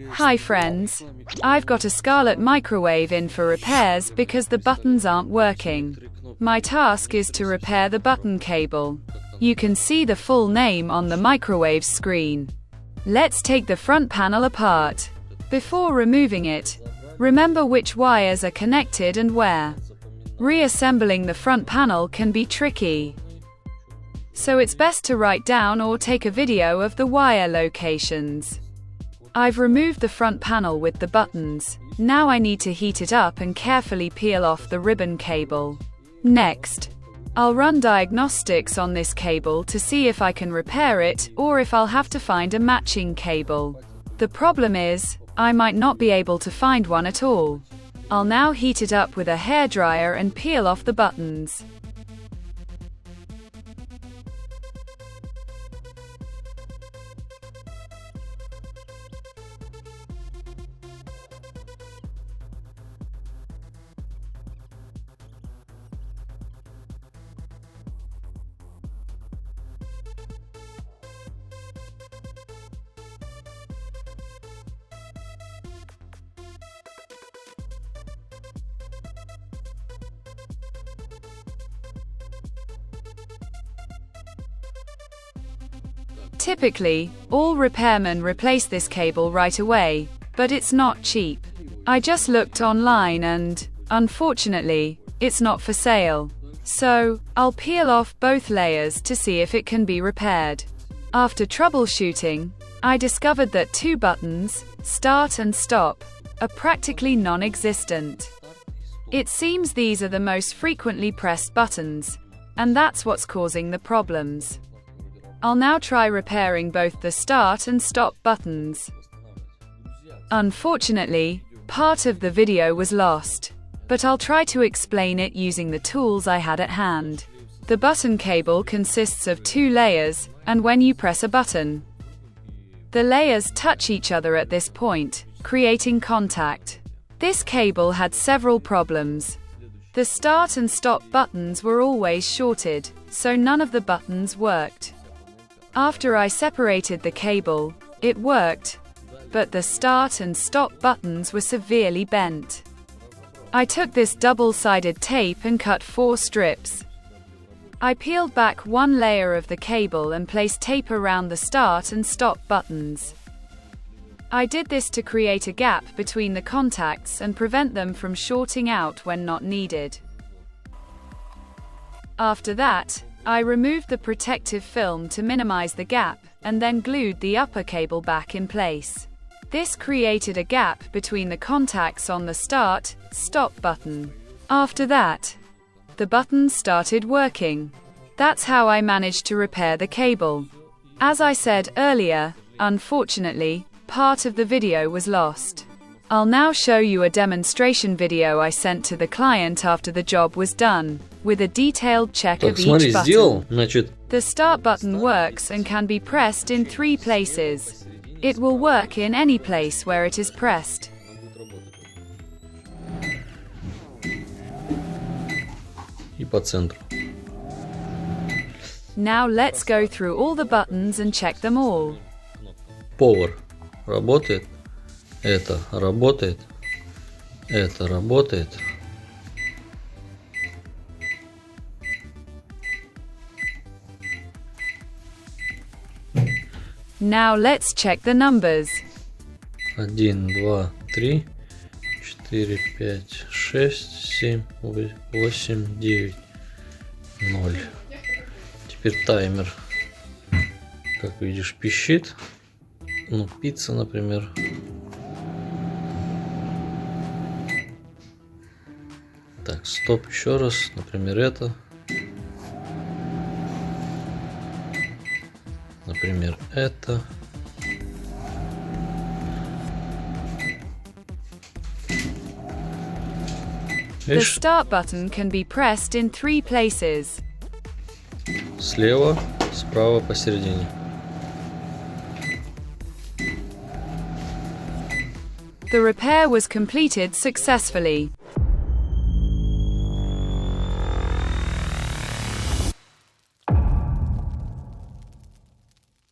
Hi friends. I've got a Scarlett microwave in for repairs because the buttons aren't working. My task is to repair the button cable. You can see the full name on the microwave screen. Let's take the front panel apart. Before removing it, remember which wires are connected and where. Reassembling the front panel can be tricky, so it's best to write down or take a video of the wire locations. I've removed the front panel with the buttons. Now I need to heat it up and carefully peel off the ribbon cable. Next, I'll run diagnostics on this cable to see if I can repair it or if I'll have to find a matching cable. The problem is, I might not be able to find one at all. I'll now heat it up with a hairdryer and peel off the buttons. Typically, all repairmen replace this cable right away, but it's not cheap. I just looked online and, unfortunately, it's not for sale. So, I'll peel off both layers to see if it can be repaired. After troubleshooting, I discovered that two buttons, start and stop, are practically non-existent. It seems these are the most frequently pressed buttons, and that's what's causing the problems. I'll now try repairing both the start and stop buttons. Unfortunately, part of the video was lost, but I'll try to explain it using the tools I had at hand. The button cable consists of two layers, and when you press a button, the layers touch each other at this point, creating contact. This cable had several problems. The start and stop buttons were always shorted, so none of the buttons worked. After I separated the cable, it worked, but the start and stop buttons were severely bent. I took this double-sided tape and cut 4 strips. I peeled back one layer of the cable and placed tape around the start and stop buttons. I did this to create a gap between the contacts and prevent them from shorting out when not needed. After that, I removed the protective film to minimize the gap, and then glued the upper cable back in place. This created a gap between the contacts on the start/stop button. After that, the buttons started working. That's how I managed to repair the cable. As I said earlier, unfortunately, part of the video was lost. I'll now show you a demonstration video I sent to the client after the job was done, with a detailed check of each button. The start button works and can be pressed in 3 places. It will work in any place where it is pressed. Now let's go through all the buttons and check them all. Power работает. Это работает. Это работает. Now let's check the numbers. 1, 2, 3, 4, 5, 6, 7, 8, 9, 0. Теперь таймер, как видишь, пищит. Ну, пицца, например. Так, стоп, еще раз, например, это. Например, это. The start button can be pressed in 3 places. Слева, справа, посередине. The repair was completed successfully.